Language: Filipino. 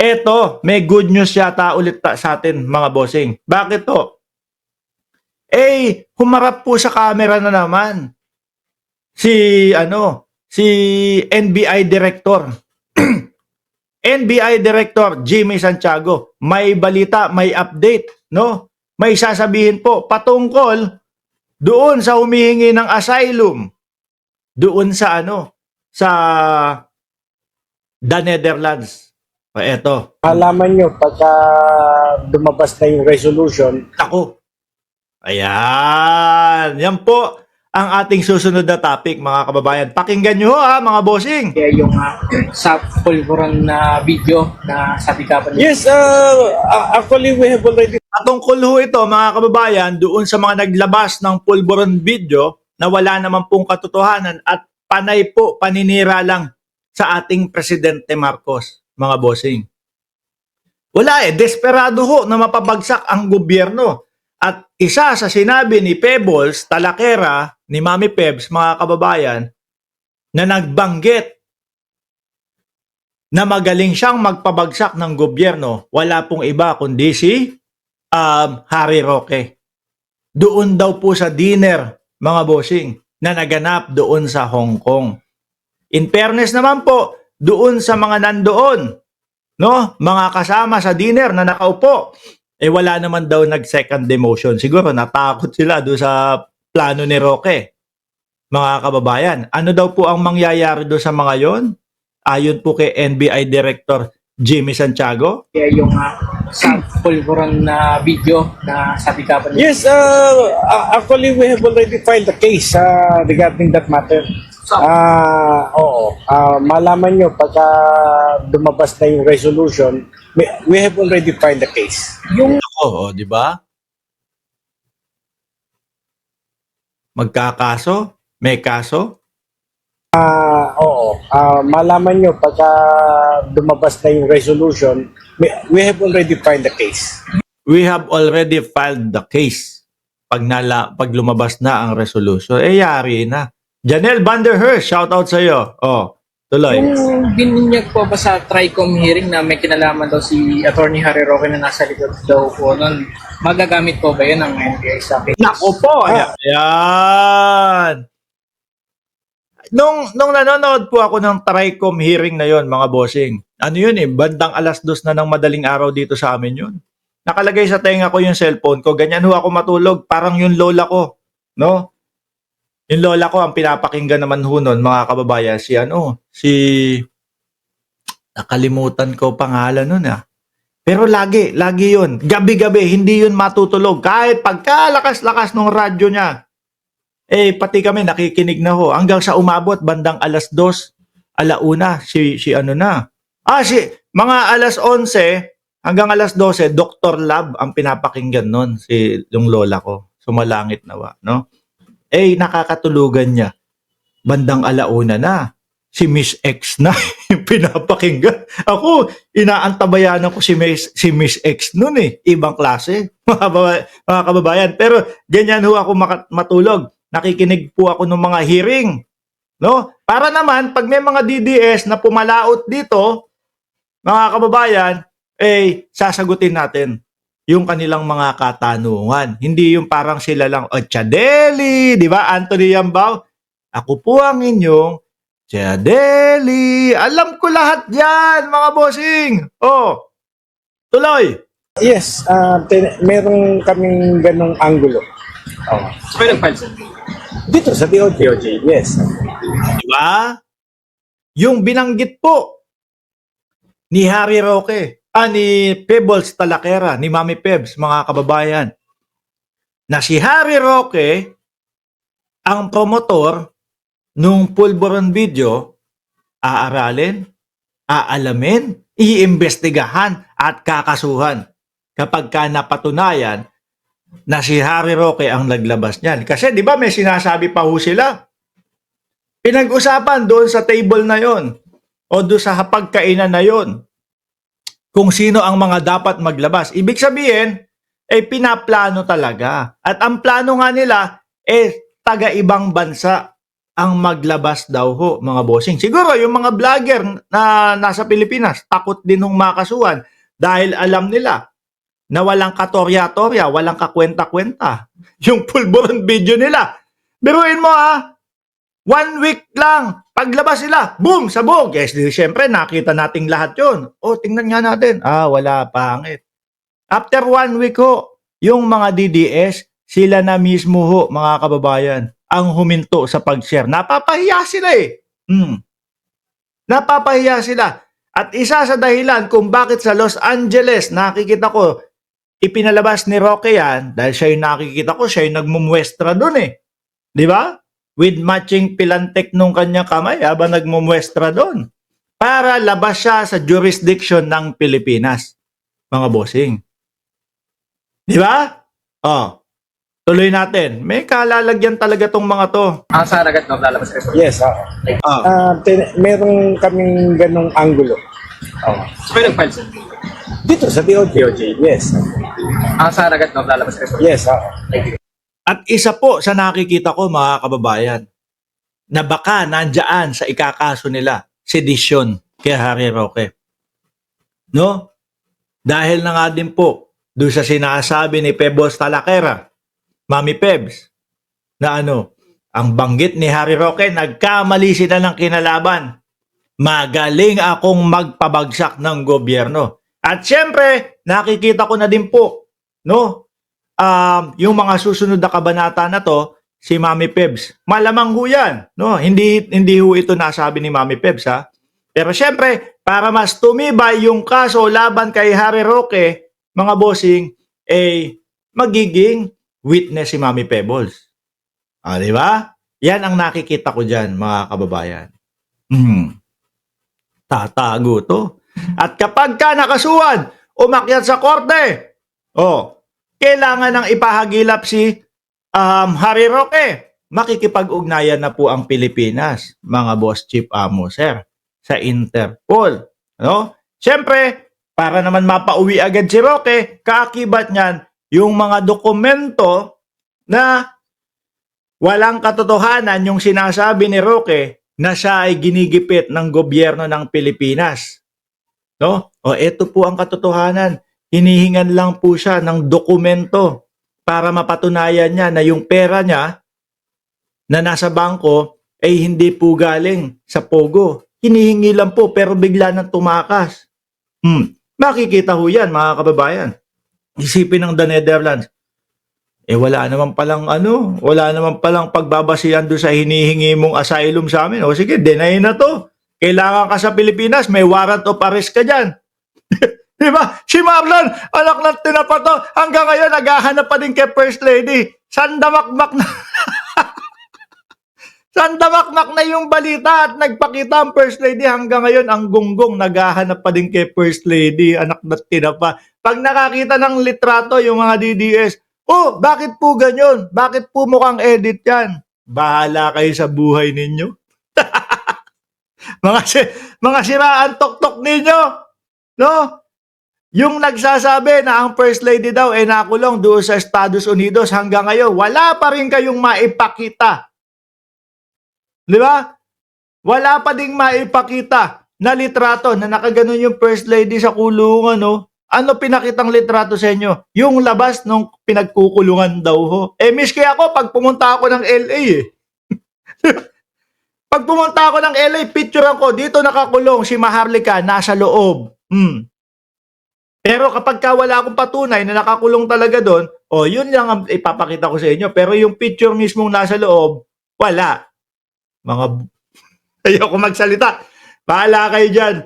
Eto, may good news yata ulit sa atin mga bossing. Bakit to? Humarap po sa camera na naman si NBI Director. NBI Director Jimmy Santiago. May balita, may update, no? May sasabihin po patungkol doon sa humihingi ng asylum. Doon sa sa The Netherlands. Eto. Alaman nyo, pagka lumabas na yung resolution. Ako. Ayan. Yan po ang ating susunod na topic, mga kababayan. Pakinggan nyo mga bossing. Kaya yung sa pulburon na video na sa tikapan. Yes, actually we have already. Patungkol ho ito, mga kababayan, doon sa mga naglabas ng pulburon video na wala naman pong katotohanan at panay po, paninira lang sa ating Presidente Marcos, mga bossing. Wala desperado ho na mapabagsak ang gobyerno. At isa sa sinabi ni Pebbles, Talakera, ni Mami Pebs, mga kababayan, na nagbanggit na magaling siyang magpabagsak ng gobyerno, wala pong iba kundi si Harry Roque. Doon daw po sa dinner, mga bossing, na naganap doon sa Hong Kong. In fairness naman po, doon sa mga nandoon, no, mga kasama sa dinner na nakaupo, wala naman daw nag-second demotion. Siguro natakot sila doon sa plano ni Roque. Mga kababayan, ano daw po ang mangyayari doon sa mga yon? Ayon po kay NBI Director Jimmy Santiago. Kaya yung sa pulburon na video na sa tikapan. Yes, actually we have already filed a case regarding that matter. Oo. Malaman nyo, pagka lumabas na yung resolution, we have already filed a case. Di ba? Magkakaso? May kaso? Oo. Malaman nyo, pagka lumabas na yung resolution, we have already filed a case. We have already filed the case. Pag lumabas na ang resolution, yari na. Janelle Vanderhurst, shout out sa iyo. Tuloy. Yung bininyag po ba sa TRICOM hearing na may kinalaman daw si Attorney Harry Roque na nasa likod daw po nun, magagamit po ba yun ng NBI sa case? Nako po! Ayan! Nung nanonood po ako ng TRICOM hearing na yon, mga bossing, bandang 2:00 na ng madaling araw dito sa amin yun. Nakalagay sa tenga ko yung cellphone ko, ganyan ho ako matulog, parang yung lola ko, no? Yung lola ko, ang pinapakinggan naman ho nun, mga kababayan, nakalimutan ko pangalan nun Pero lagi yun, gabi-gabi, hindi yun matutulog. Kahit pagkalakas-lakas ng radyo niya, pati kami nakikinig na ho. Hanggang sa umabot, bandang 2:00, 1:00, mga 11:00, hanggang 12:00, Dr. Lab ang pinapakinggan nun, yung lola ko. Sumalangit nawa, no? Nakakatulugan niya. Bandang 1:00 na. Si Miss X na yung pinapakinggan. Ako, inaantabayanan ko si Miss X noon Ibang klase, mga kababayan. Pero ganyan ho ako matulog. Nakikinig po ako ng mga hearing. No? Para naman, pag may mga DDS na pumalaot dito, mga kababayan, sasagutin natin yung kanilang mga katanungan. Hindi yung parang sila lang, Chadeli, di ba? Anthony Yambao, ako po ang inyong Chadeli. Alam ko lahat yan, mga bossing. Tuloy. Yes, meron kaming ganong angulo. Pwede file. Dito sa DOJ, yes. Di ba? Yung binanggit po ni Harry Roque, ni Pebbles Talakera, ni Mami Pebs, mga kababayan, na si Harry Roque ang promotor nung pulburon video, aaralin, aalamin, iimbestigahan at kakasuhan kapag napatunayan na si Harry Roque ang naglabas niyan. Kasi di ba may sinasabi pa ho sila? Pinag-usapan doon sa table na yon o doon sa hapagkainan na yon kung sino ang mga dapat maglabas. Ibig sabihin, pinaplano talaga. At ang plano nga nila, taga-ibang bansa ang maglabas daw ho, mga bossing. Siguro yung mga vlogger na nasa Pilipinas, takot din hong makasuhan dahil alam nila na walang katorya-torya, walang kakwenta-kwenta. Yung pulburon video nila. Biruin mo 1 week lang, paglabas sila, boom, sabog. Yes, siyempre, nakita nating lahat yun. Tingnan nga natin. Wala, pangit. After 1 week ho, yung mga DDS, sila na mismo ho, mga kababayan, ang huminto sa pag-share. Napapahiya sila Napapahiya sila. At isa sa dahilan kung bakit sa Los Angeles, nakikita ko, ipinalabas ni Roque yan, dahil siya yung nakikita ko, siya yung nagmumuestra doon Di ba? With matching pilantek nung kanyang kamay habang nagmumuestra doon. Para labas siya sa jurisdiction ng Pilipinas. Mga bossing. Di ba? Tuloy natin. May kalalagyan talaga tong mga to. Sa agad na lalabas kayo. Yes, meron kaming ganong angulo. So, kayo nag-file sir? Dito sa DOJ. Yes. Sa agad na lalabas kayo. Yes, Thank you. At isa po sa nakikita ko, mga kababayan, na baka nandyan sa ikakaso nila, sedition kay Harry Roque. No? Dahil na nga din po, doon sa sinasabi ni Pebbles Talaquera, Mami Pebs, na ang banggit ni Harry Roque, nagkamali sila ng kinalaban. Magaling akong magpabagsak ng gobyerno. At syempre, nakikita ko na din po, no? Yung mga susunod na kabanata na to, si Mami Pebs, malamang ho yan. No? Hindi ho ito nasabi ni Mami Pebs Pero syempre, para mas tumibay yung kaso laban kay Harry Roque, mga bossing, magiging witness si Mami Pebbles. Di ba? Yan ang nakikita ko dyan, mga kababayan. Tatago to. At kapag ka nakasuhan, umakyat sa korte, kailangan nang ipahagilap si Harry Roque. Makikipag-ugnayan na po ang Pilipinas, mga boss chief amo, sir, sa Interpol. Siyempre, para naman mapauwi agad si Roque, kaakibat niyan yung mga dokumento na walang katotohanan yung sinasabi ni Roque na siya ay ginigipit ng gobyerno ng Pilipinas. Ito po ang katotohanan. Hinihingan lang po siya ng dokumento para mapatunayan niya na yung pera niya na nasa bangko ay hindi po galing sa Pogo. Hinihingi lang po pero bigla nang tumakas. Makikita ho yan, mga kababayan. Isipin ng The Netherlands. Wala naman palang pagbabasihan doon sa hinihingi mong asylum sa amin. Sige, deny na to. Kailangan ka sa Pilipinas, may warrant of arrest ka dyan. Diba? Si Marlon, anak ng tinapato, hanggang ngayon naghahanap pa din kay First Lady. Sandamakmak na. Sandamakmak na yung balita at nagpakita ang First Lady. Hanggang ngayon, ang gunggong naghahanap pa din kay First Lady. Anak ng tinapa. Pag nakakita ng litrato yung mga DDS, bakit po ganyan? Bakit po mukhang edit yan? Bahala kayo sa buhay ninyo. mga siraan tok-tok ninyo. No? Yung nagsasabi na ang First Lady daw ay nakulong doon sa Estados Unidos hanggang ngayon, wala pa rin kayong maipakita. Di ba? Wala pa ding maipakita na litrato na nakaganon yung First Lady sa kulungan, Ano pinakitang litrato sa inyo? Yung labas nung pinagkukulungan daw ho. Miski ako, pag pumunta ako ng LA Pag pumunta ako ng LA, picture ako, dito nakakulong si Maharlika, nasa loob. Pero kapag wala akong patunay na nakakulong talaga doon, yun lang ang ipapakita ko sa inyo. Pero yung picture mismong nasa loob, wala. Ayoko magsalita. Bahala kayo dyan.